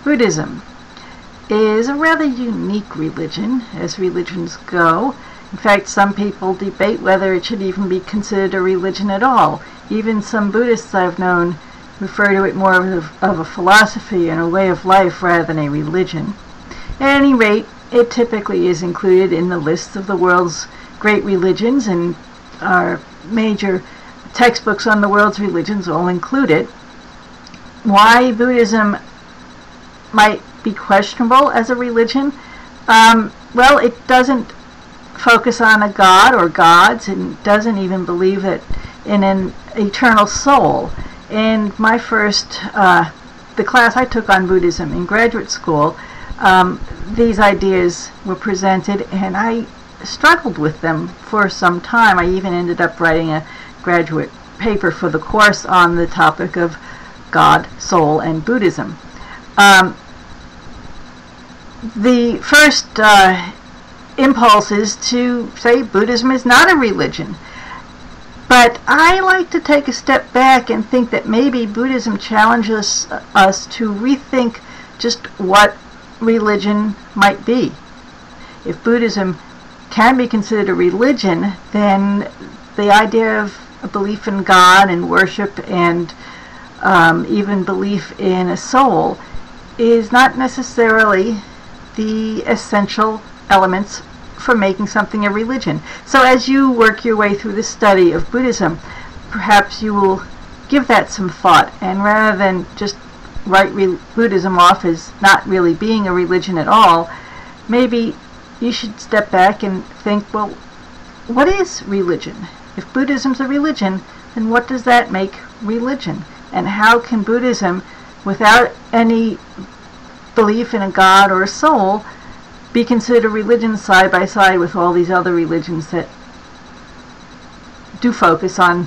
Buddhism is a rather unique religion as religions go. In fact, some people debate whether it should even be considered a religion at all. Even some Buddhists I've known refer to it more of a philosophy and a way of life rather than a religion. At any rate, it typically is included in the lists of the world's great religions, and our major textbooks on the world's religions all include it. Why Buddhism might be questionable as a religion? Well, it doesn't focus on a god or gods, and doesn't even believe that in an eternal soul. And my first, the class I took on Buddhism in graduate school, these ideas were presented, and I struggled with them for some time. I even ended up writing a graduate paper for the course on the topic of God, soul, and Buddhism. The first impulse is to say Buddhism is not a religion. But I like to take a step back and think that maybe Buddhism challenges us to rethink just what religion might be. If Buddhism can be considered a religion, then the idea of a belief in God and worship and even belief in a soul is not necessarily the essential elements for making something a religion. So as you work your way through the study of Buddhism, perhaps you will give that some thought, and rather than just write Buddhism off as not really being a religion at all, maybe you should step back and think, well, what is religion? If Buddhism's a religion, then what does that make religion? And how can Buddhism, without any belief in a god or a soul, be considered a religion side by side with all these other religions that do focus on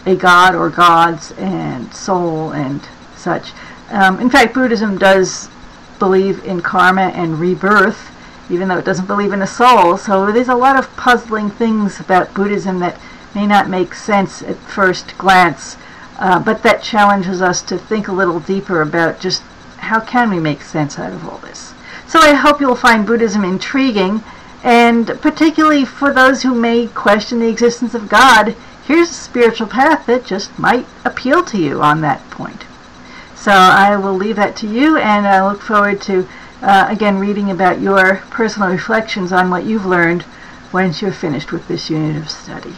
a god or gods and soul and such? In fact, Buddhism does believe in karma and rebirth, even though it doesn't believe in a soul. So there's a lot of puzzling things about Buddhism that may not make sense at first glance, but that challenges us to think a little deeper about just how can we make sense out of all this. So I hope you'll find Buddhism intriguing, and particularly for those who may question the existence of God, here's a spiritual path that just might appeal to you on that point. So I will leave that to you, and I look forward to, again, reading about your personal reflections on what you've learned once you're finished with this unit of study.